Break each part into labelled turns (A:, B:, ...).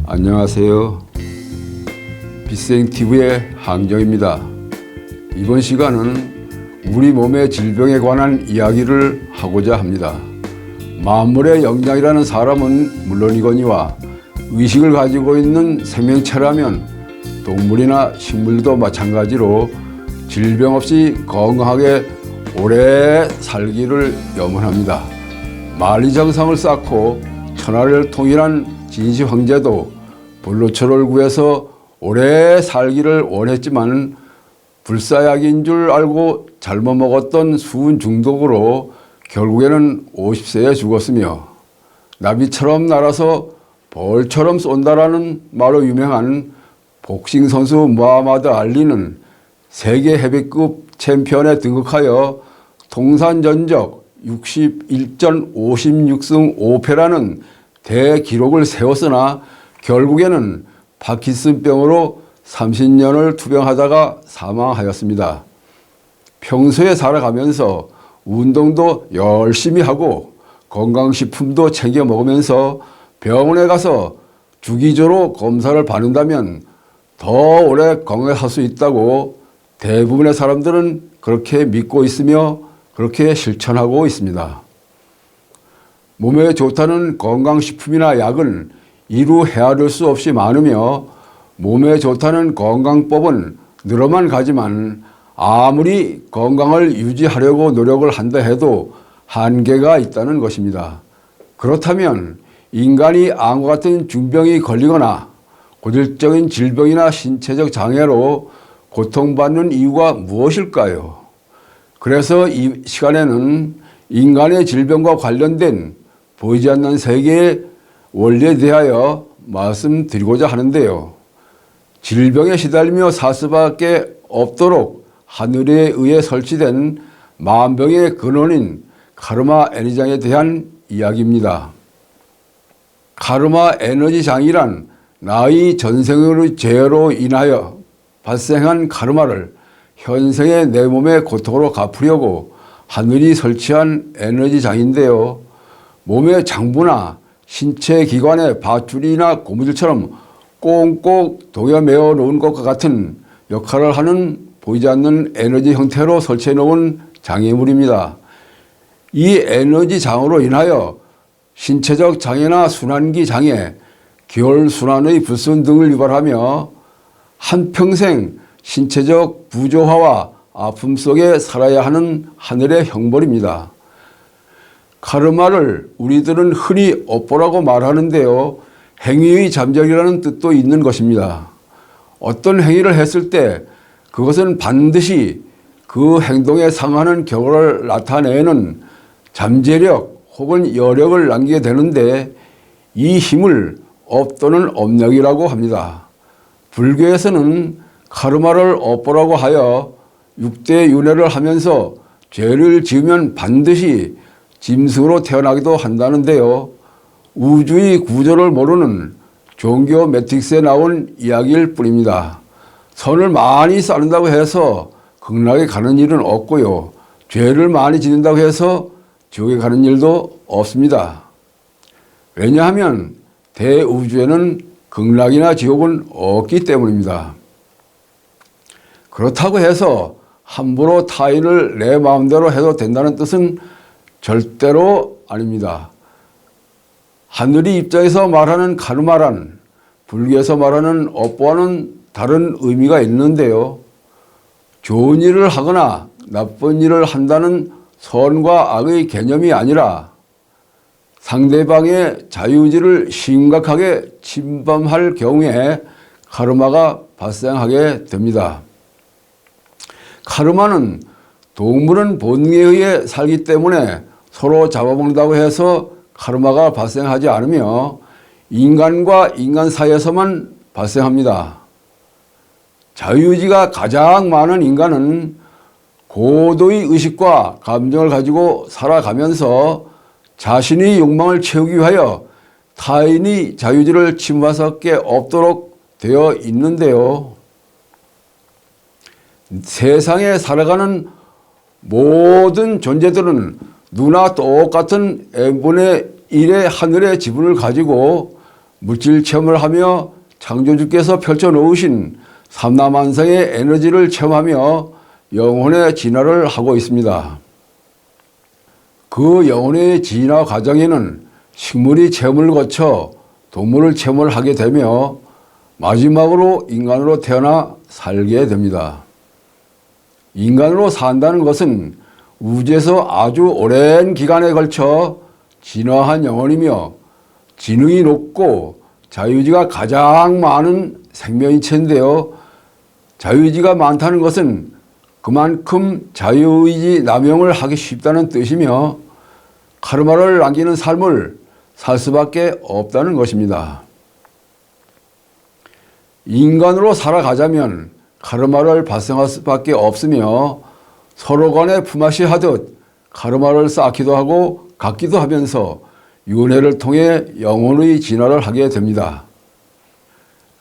A: 안녕하세요. 비생TV의 항정입니다. 이번 시간은 우리 몸의 질병에 관한 이야기를 하고자 합니다. 만물의 영장이라는 사람은 물론이거니와 의식을 가지고 있는 생명체라면 동물이나 식물도 마찬가지로 질병 없이 건강하게 오래 살기를 염원합니다. 만리장성을 쌓고 천하를 통일한 진시 황제도 불로초를 구해서 오래 살기를 원했지만 불사약인 줄 알고 잘못 먹었던 수은 중독으로 결국에는 50세에 죽었으며 나비처럼 날아서 벌처럼 쏜다라는 말로 유명한 복싱 선수 무하마드 알리는 세계 헤비급 챔피언에 등극하여 통산 전적 61전 56승 5패라는 대기록을 세웠으나 결국에는 파킨슨병으로 30년을 투병하다가 사망하였습니다. 평소에 살아가면서 운동도 열심히 하고 건강식품도 챙겨 먹으면서 병원에 가서 주기적으로 검사를 받는다면 더 오래 건강할 수 있다고 대부분의 사람들은 그렇게 믿고 있으며 그렇게 실천하고 있습니다. 몸에 좋다는 건강식품이나 약은 이루 헤아릴 수 없이 많으며 몸에 좋다는 건강법은 늘어만 가지만 아무리 건강을 유지하려고 노력을 한다 해도 한계가 있다는 것입니다. 그렇다면 인간이 암과 같은 중병이 걸리거나 고질적인 질병이나 신체적 장애로 고통받는 이유가 무엇일까요? 그래서 이 시간에는 인간의 질병과 관련된 보이지 않는 세계의 원리에 대하여 말씀드리고자 하는데요. 질병에 시달리며 살 수밖에 없도록 하늘에 의해 설치된 만병의 근원인 카르마 에너지장에 대한 이야기입니다. 카르마 에너지장이란 나의 전생의 죄로 인하여 발생한 카르마를 현생의 내 몸의 고통으로 갚으려고 하늘이 설치한 에너지장인데요. 몸의 장부나 신체 기관의 밧줄이나 고무줄처럼 꽁꽁 동여매어 놓은 것과 같은 역할을 하는 보이지 않는 에너지 형태로 설치해 놓은 장애물입니다. 이 에너지 장으로 인하여 신체적 장애나 순환기 장애, 기혈순환의 불순 등을 유발하며 한평생 신체적 부조화와 아픔 속에 살아야 하는 하늘의 형벌입니다. 카르마를 우리들은 흔히 업보라고 말하는데요. 행위의 잠적이라는 뜻도 있는 것입니다. 어떤 행위를 했을 때 그것은 반드시 그 행동에 상하는 결과를 나타내는 잠재력 혹은 여력을 남기게 되는데 이 힘을 업 또는 업력이라고 합니다. 불교에서는 카르마를 업보라고 하여 6대 윤회를 하면서 죄를 지으면 반드시 짐승으로 태어나기도 한다는데요. 우주의 구조를 모르는 종교 매트릭스에 나온 이야기일 뿐입니다. 선을 많이 쌓는다고 해서 극락에 가는 일은 없고요. 죄를 많이 짓는다고 해서 지옥에 가는 일도 없습니다. 왜냐하면 대우주에는 극락이나 지옥은 없기 때문입니다. 그렇다고 해서 함부로 타인을 내 마음대로 해도 된다는 뜻은 절대로 아닙니다. 하늘이 입장에서 말하는 카르마란 불교에서 말하는 업보와는 다른 의미가 있는데요. 좋은 일을 하거나 나쁜 일을 한다는 선과 악의 개념이 아니라 상대방의 자유의지를 심각하게 침범할 경우에 카르마가 발생하게 됩니다. 카르마는 동물은 본능에 의해 살기 때문에 서로 잡아먹는다고 해서 카르마가 발생하지 않으며 인간과 인간 사이에서만 발생합니다. 자유의지가 가장 많은 인간은 고도의 의식과 감정을 가지고 살아가면서 자신의 욕망을 채우기 위하여 타인의 자유의지를 침범할 수밖에 없도록 되어 있는데요. 세상에 살아가는 모든 존재들은 누나 똑같은 n분의 1의 하늘의 지분을 가지고 물질 체험을 하며 창조주께서 펼쳐놓으신 삼라만상의 에너지를 체험하며 영혼의 진화를 하고 있습니다. 그 영혼의 진화 과정에는 식물이 체험을 거쳐 동물을 체험을 하게 되며 마지막으로 인간으로 태어나 살게 됩니다. 인간으로 산다는 것은 우주에서 아주 오랜 기간에 걸쳐 진화한 영혼이며 지능이 높고 자유의지가 가장 많은 생명인체인데요. 자유의지가 많다는 것은 그만큼 자유의지 남용을 하기 쉽다는 뜻이며 카르마를 남기는 삶을 살 수밖에 없다는 것입니다. 인간으로 살아가자면 카르마를 발생할 수밖에 없으며 서로 간에 품앗이 하듯 카르마를 쌓기도 하고 갖기도 하면서 윤회를 통해 영혼의 진화를 하게 됩니다.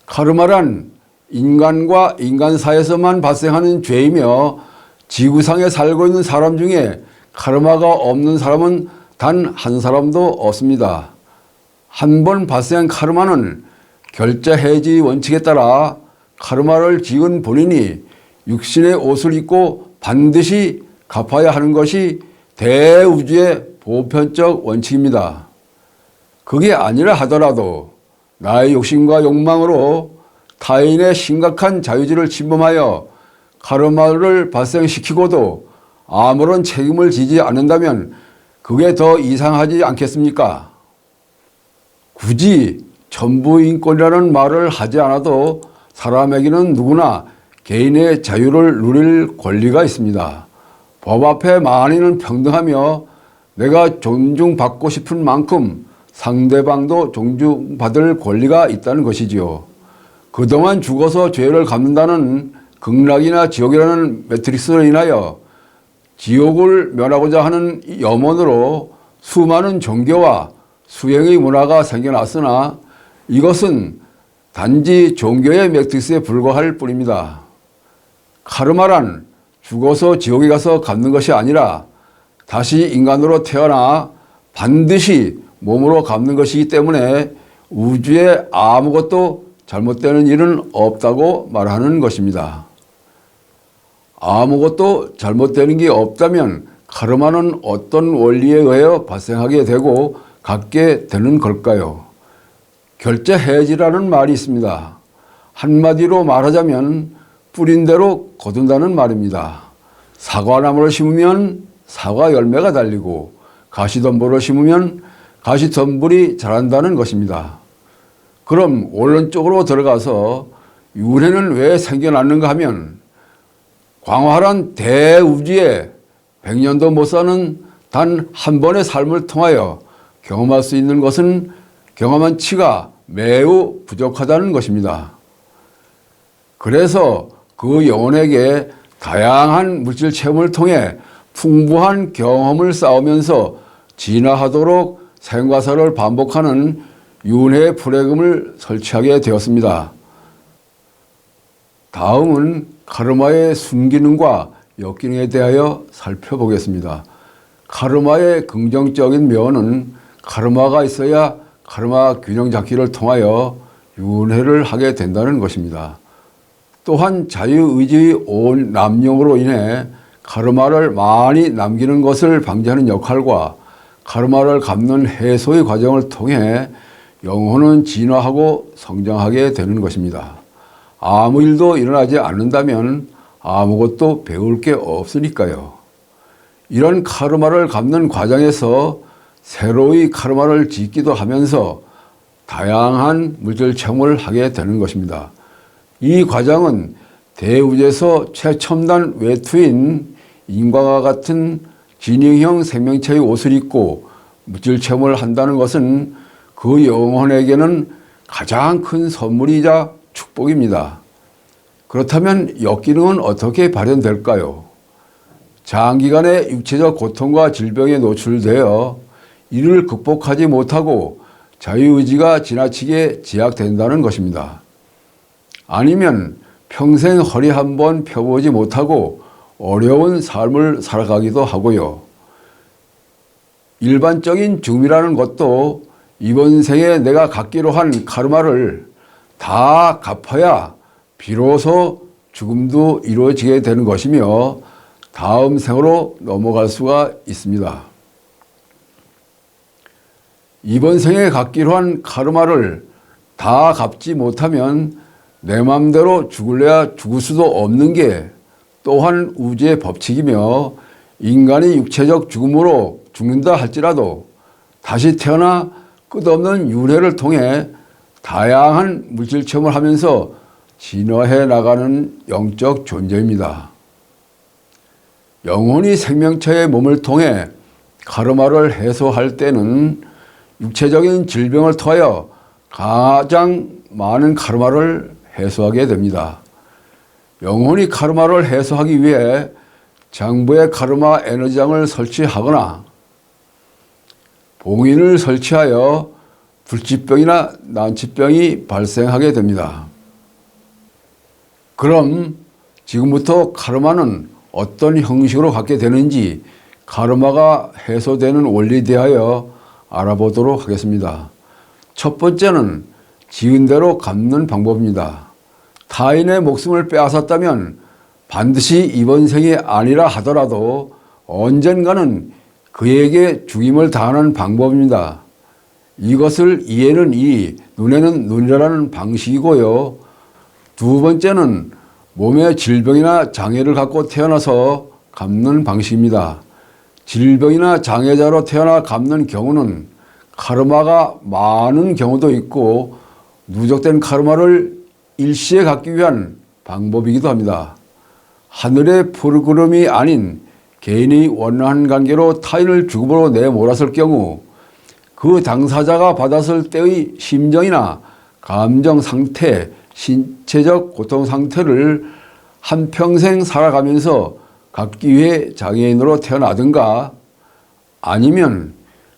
A: 카르마란 인간과 인간 사이에서만 발생하는 죄이며 지구상에 살고 있는 사람 중에 카르마가 없는 사람은 단 한 사람도 없습니다. 한 번 발생한 카르마는 결제 해지 원칙에 따라 카르마를 지은 본인이 육신의 옷을 입고 반드시 갚아야 하는 것이 대우주의 보편적 원칙입니다. 그게 아니라 하더라도 나의 욕심과 욕망으로 타인의 심각한 자유지를 침범하여 카르마를 발생시키고도 아무런 책임을 지지 않는다면 그게 더 이상하지 않겠습니까? 굳이 천부인권이라는 말을 하지 않아도 사람에게는 누구나 개인의 자유를 누릴 권리가 있습니다. 법 앞에 만인은 평등하며 내가 존중받고 싶은 만큼 상대방도 존중받을 권리가 있다는 것이지요. 그동안 죽어서 죄를 갚는다는 극락이나 지옥이라는 매트릭스로 인하여 지옥을 면하고자 하는 염원으로 수많은 종교와 수행의 문화가 생겨났으나 이것은 단지 종교의 매트릭스에 불과할 뿐입니다. 카르마란 죽어서 지옥에 가서 갚는 것이 아니라 다시 인간으로 태어나 반드시 몸으로 갚는 것이기 때문에 우주에 아무것도 잘못되는 일은 없다고 말하는 것입니다. 아무것도 잘못되는 게 없다면 카르마는 어떤 원리에 의하여 발생하게 되고 갖게 되는 걸까요? 결제해지라는 말이 있습니다. 한마디로 말하자면 뿌린 대로 거둔다는 말입니다. 사과나무를 심으면 사과 열매가 달리고 가시덤불을 심으면 가시덤불이 자란다는 것입니다. 그럼 원론적으로 들어가서 윤회는 왜 생겨났는가 하면 광활한 대우주에 100년도 못 사는 단 한 번의 삶을 통하여 경험할 수 있는 것은 경험한 치가 매우 부족하다는 것입니다. 그래서 그 영혼에게 다양한 물질 체험을 통해 풍부한 경험을 쌓으면서 진화하도록 생과사를 반복하는 윤회의 프로그램을 설치하게 되었습니다. 다음은 카르마의 순기능과 역기능에 대하여 살펴보겠습니다. 카르마의 긍정적인 면은 카르마가 있어야 카르마 균형 잡기를 통하여 윤회를 하게 된다는 것입니다. 또한 자유의지의 온 남용으로 인해 카르마를 많이 남기는 것을 방지하는 역할과 카르마를 갚는 해소의 과정을 통해 영혼은 진화하고 성장하게 되는 것입니다. 아무 일도 일어나지 않는다면 아무것도 배울 게 없으니까요. 이런 카르마를 갚는 과정에서 새로이 카르마를 짓기도 하면서 다양한 물질 체험을 하게 되는 것입니다. 이 과정은 대우주에서 최첨단 외투인 인과와 같은 지능형 생명체의 옷을 입고 물질 체험을 한다는 것은 그 영혼에게는 가장 큰 선물이자 축복입니다. 그렇다면 역기능은 어떻게 발현될까요? 장기간의 육체적 고통과 질병에 노출되어 이를 극복하지 못하고 자유의지가 지나치게 제약된다는 것입니다. 아니면 평생 허리 한번 펴보지 못하고 어려운 삶을 살아가기도 하고요. 일반적인 죽음이라는 것도 이번 생에 내가 갖기로 한 카르마를 다 갚아야 비로소 죽음도 이루어지게 되는 것이며 다음 생으로 넘어갈 수가 있습니다. 이번 생에 갖기로 한 카르마를 다 갚지 못하면 내 마음대로 죽을래야 죽을 수도 없는 게 또한 우주의 법칙이며 인간이 육체적 죽음으로 죽는다 할지라도 다시 태어나 끝없는 윤회를 통해 다양한 물질 체험을 하면서 진화해 나가는 영적 존재입니다. 영혼이 생명체의 몸을 통해 카르마를 해소할 때는 육체적인 질병을 통하여 가장 많은 카르마를 해소하게 됩니다. 영혼이 카르마를 해소하기 위해 장부에 카르마 에너지장을 설치하거나 봉인을 설치하여 불치병이나 난치병이 발생하게 됩니다. 그럼 지금부터 카르마는 어떤 형식으로 갖게 되는지 카르마가 해소되는 원리에 대하여 알아보도록 하겠습니다. 첫 번째는 지은 대로 갚는 방법입니다. 타인의 목숨을 빼앗았다면 반드시 이번 생이 아니라 하더라도 언젠가는 그에게 죽임을 당하는 방법입니다. 이것을 이에는 이, 눈에는 눈이라는 방식이고요. 두 번째는 몸에 질병이나 장애를 갖고 태어나서 갚는 방식입니다. 질병이나 장애자로 태어나 갚는 경우는 카르마가 많은 경우도 있고 누적된 카르마를 일시에 갚기 위한 방법이기도 합니다. 하늘의 프로그램이 아닌 개인이 원한 관계로 타인을 죽음으로 내몰았을 경우 그 당사자가 받았을 때의 심정이나 감정 상태, 신체적 고통 상태를 한평생 살아가면서 갚기 위해 장애인으로 태어나든가 아니면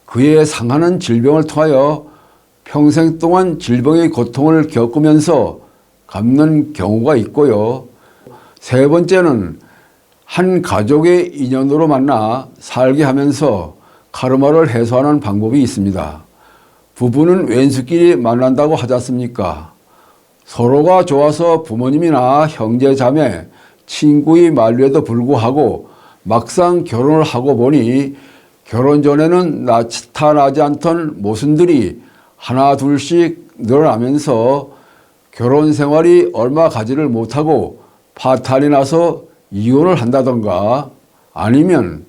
A: 그에 상하는 질병을 통하여 평생 동안 질병의 고통을 겪으면서 갚는 경우가 있고요. 세 번째는 한 가족의 인연으로 만나 살게 하면서 카르마를 해소하는 방법이 있습니다. 부부는 왼수끼리 만난다고 하지 않습니까? 서로가 좋아서 부모님이나 형제 자매, 친구의 만류에도 불구하고 막상 결혼을 하고 보니 결혼 전에는 나타나지 않던 모순들이 하나 둘씩 늘어나면서 결혼 생활이 얼마 가지를 못하고 파탄이 나서 이혼을 한다던가 아니면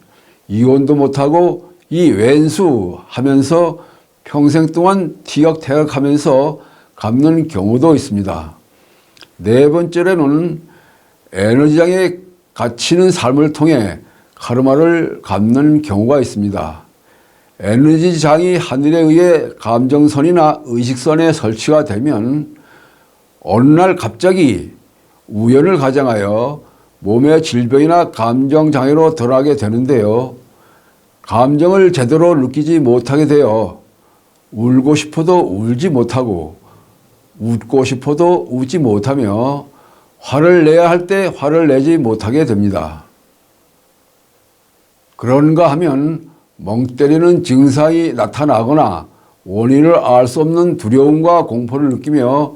A: 이혼도 못하고 이 왼수 하면서 평생 동안 티격태격하면서 갚는 경우도 있습니다. 네 번째로는 에너지장에 갇히는 삶을 통해 카르마를 갚는 경우가 있습니다. 에너지장이 하늘에 의해 감정선이나 의식선에 설치가 되면 어느 날 갑자기 우연을 가장하여 몸의 질병이나 감정장애로 드러나게 되는데요. 감정을 제대로 느끼지 못하게 되어 울고 싶어도 울지 못하고 웃고 싶어도 웃지 못하며 화를 내야 할 때 화를 내지 못하게 됩니다. 그런가 하면 멍 때리는 증상이 나타나거나 원인을 알 수 없는 두려움과 공포를 느끼며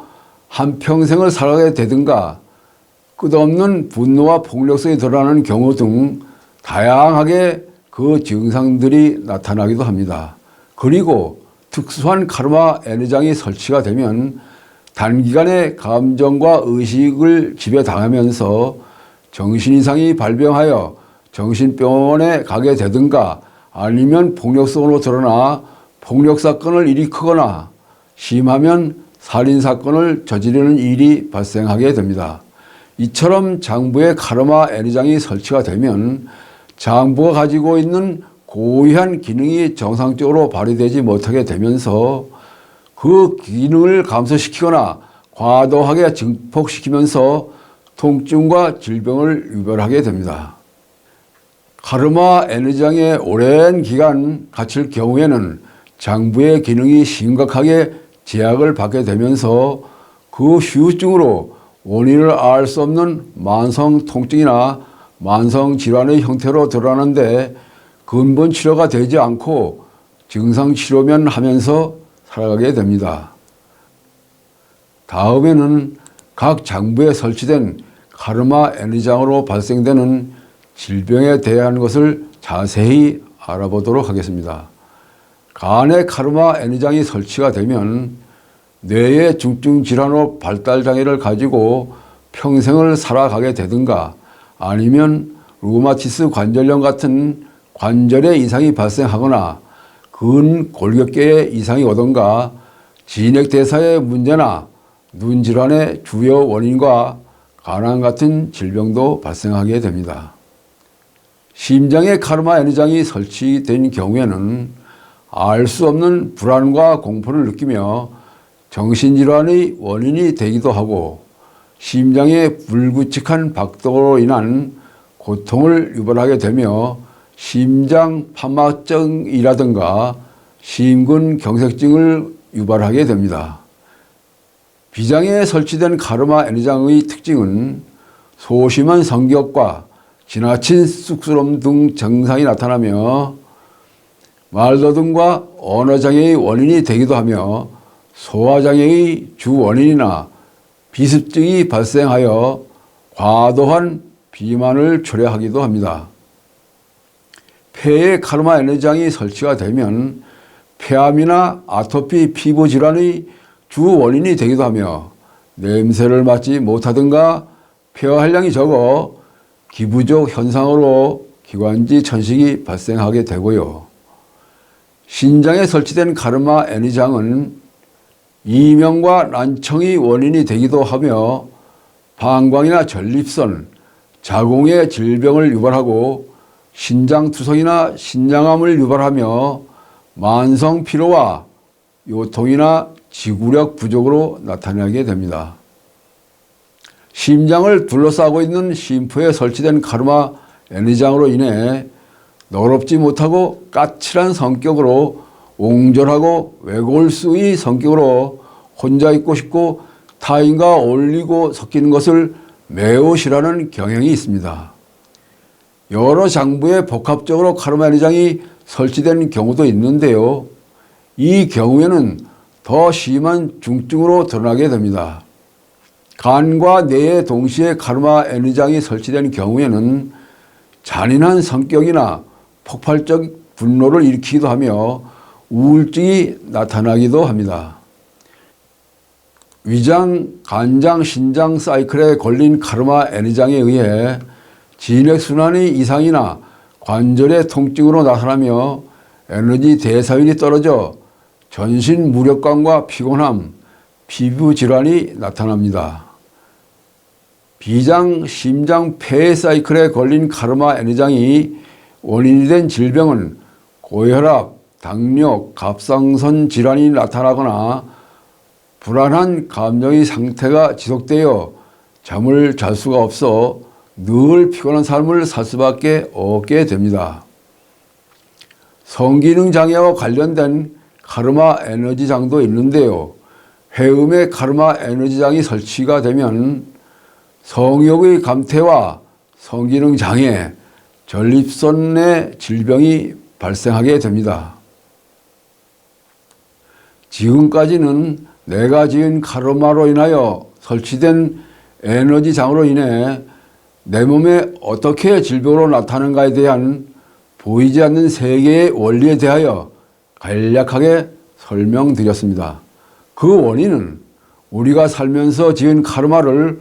A: 한평생을 살아가게 되든가 끝없는 분노와 폭력성이 드러나는 경우 등 다양하게 그 증상들이 나타나기도 합니다. 그리고 특수한 카르마 에너지장이 설치가 되면 단기간에 감정과 의식을 지배당하면서 정신이상이 발병하여 정신병원에 가게 되든가 아니면 폭력성으로 드러나 폭력사건을 일으키거나 심하면 살인사건을 저지르는 일이 발생하게 됩니다. 이처럼 장부에 카르마 에너지장이 설치가 되면 장부가 가지고 있는 고유한 기능이 정상적으로 발휘되지 못하게 되면서 그 기능을 감소시키거나 과도하게 증폭시키면서 통증과 질병을 유발하게 됩니다. 카르마 에너지장에 오랜 기간 갇힐 경우에는 장부의 기능이 심각하게 제약을 받게 되면서 그 후유증으로 원인을 알 수 없는 만성 통증이나 만성 질환의 형태로 드러나는데 근본 치료가 되지 않고 증상 치료만 하면서 살아가게 됩니다. 다음에는 각 장부에 설치된 카르마 에너지장으로 발생되는 질병에 대한 것을 자세히 알아보도록 하겠습니다. 간에 카르마 에너지장이 설치가 되면 뇌의 중증 질환으로 발달 장애를 가지고 평생을 살아가게 되든가 아니면 루마티스 관절염 같은 관절에 이상이 발생하거나 근골격계에 이상이 오던가 진액대사의 문제나 눈 질환의 주요 원인과 간암 같은 질병도 발생하게 됩니다. 심장에 카르마 에너지장이 설치된 경우에는 알 수 없는 불안과 공포를 느끼며 정신질환의 원인이 되기도 하고 심장의 불규칙한 박동으로 인한 고통을 유발하게 되며 심장판막증이라든가 심근경색증을 유발하게 됩니다. 비장에 설치된 카르마 에너지장의 특징은 소심한 성격과 지나친 쑥스러움 등 증상이 나타나며 말더듬과 언어장애의 원인이 되기도 하며 소화장애의 주 원인이나 비습증이 발생하여 과도한 비만을 초래하기도 합니다. 폐에 카르마 에너지장이 설치가 되면 폐암이나 아토피 피부 질환의 주 원인이 되기도 하며 냄새를 맡지 못하든가 폐활량이 적어 기부족 현상으로 기관지 천식이 발생하게 되고요. 신장에 설치된 카르마 에너지장은 이명과 난청의 원인이 되기도 하며 방광이나 전립선, 자궁의 질병을 유발하고 신장투석이나 신장암을 유발하며 만성 피로와 요통이나 지구력 부족으로 나타나게 됩니다. 심장을 둘러싸고 있는 심포에 설치된 카르마 에너지장으로 인해 너럽지 못하고 까칠한 성격으로 옹졸하고 외골수의 성격으로 혼자 있고 싶고 타인과 어울리고 섞이는 것을 매우 싫어하는 경향이 있습니다. 여러 장부에 복합적으로 카르마 에너지장이 설치된 경우도 있는데요. 이 경우에는 더 심한 중증으로 드러나게 됩니다. 간과 뇌에 동시에 카르마 에너지장이 설치된 경우에는 잔인한 성격이나 폭발적 분노를 일으키기도 하며 우울증이 나타나기도 합니다. 위장, 간장, 신장 사이클에 걸린 카르마 에너지장에 의해 진액순환의 이상이나 관절의 통증으로 나타나며 에너지 대사율이 떨어져 전신 무력감과 피곤함, 피부 질환이 나타납니다. 비장, 심장, 폐 사이클에 걸린 카르마 에너지장이 원인이 된 질병은 고혈압, 당뇨, 갑상선 질환이 나타나거나 불안한 감정의 상태가 지속되어 잠을 잘 수가 없어 늘 피곤한 삶을 살 수밖에 없게 됩니다. 성기능 장애와 관련된 카르마 에너지장도 있는데요. 회음의 카르마 에너지장이 설치가 되면 성욕의 감퇴와 성기능 장애, 전립선의 질병이 발생하게 됩니다. 지금까지는 내가 지은 카르마로 인하여 설치된 에너지장으로 인해 내 몸에 어떻게 질병으로 나타나는가에 대한 보이지 않는 세계의 원리에 대하여 간략하게 설명드렸습니다. 그 원인은 우리가 살면서 지은 카르마를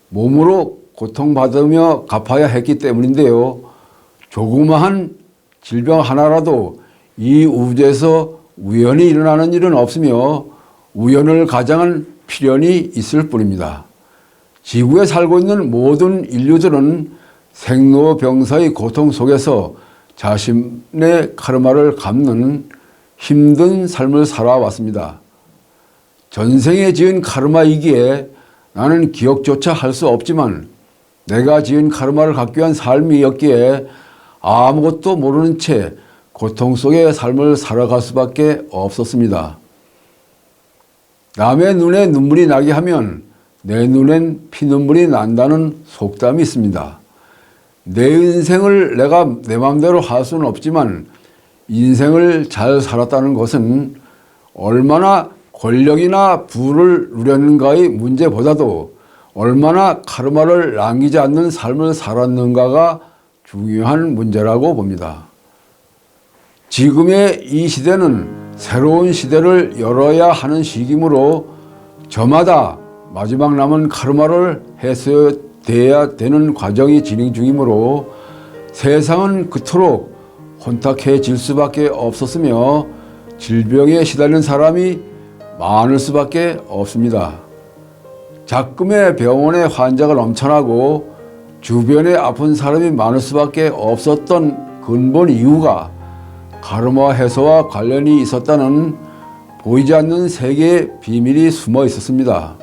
A: 몸으로 고통받으며 갚아야 했기 때문인데요. 조그마한 질병 하나라도 이 우주에서 우연히 일어나는 일은 없으며 우연을 가장한 필연이 있을 뿐입니다. 지구에 살고 있는 모든 인류들은 생로병사의 고통 속에서 자신의 카르마를 갚는 힘든 삶을 살아왔습니다. 전생에 지은 카르마이기에 나는 기억조차 할 수 없지만 내가 지은 카르마를 갚기 위한 삶이었기에 아무것도 모르는 채 고통 속의 삶을 살아갈 수밖에 없었습니다. 남의 눈에 눈물이 나게 하면 내 눈엔 피눈물이 난다는 속담이 있습니다. 내 인생을 내가 내 마음대로 할 수는 없지만 인생을 잘 살았다는 것은 얼마나 권력이나 부를 누렸는가의 문제보다도 얼마나 카르마를 남기지 않는 삶을 살았는가가 중요한 문제라고 봅니다. 지금의 이 시대는 새로운 시대를 열어야 하는 시기이므로 저마다 마지막 남은 카르마를 해소돼야 되는 과정이 진행 중이므로 세상은 그토록 혼탁해질 수밖에 없었으며 질병에 시달린 사람이 많을 수밖에 없습니다. 작금의 병원에 환자가 넘쳐나고 주변에 아픈 사람이 많을 수밖에 없었던 근본 이유가 카르마 해소와 관련이 있었다는 보이지 않는 세계의 비밀이 숨어 있었습니다.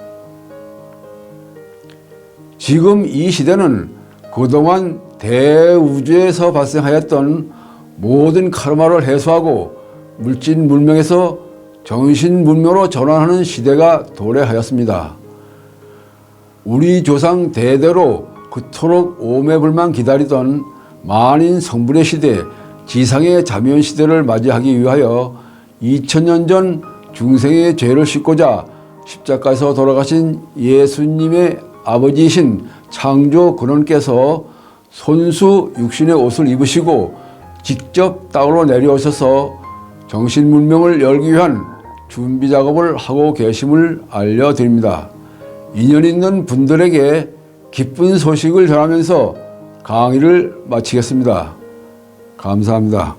A: 지금 이 시대는 그동안 대우주에서 발생하였던 모든 카르마를 해소하고 물질 문명에서 정신 문명으로 전환하는 시대가 도래하였습니다. 우리 조상 대대로 그토록 오매불만 기다리던 만인 성불의 시대, 지상의 자면 시대를 맞이하기 위하여 2000년 전 중생의 죄를 씻고자 십자가에서 돌아가신 예수님의 아버지이신 창조 근원께서 손수 육신의 옷을 입으시고 직접 땅으로 내려오셔서 정신문명을 열기 위한 준비 작업을 하고 계심을 알려드립니다. 인연 있는 분들에게 기쁜 소식을 전하면서 강의를 마치겠습니다. 감사합니다.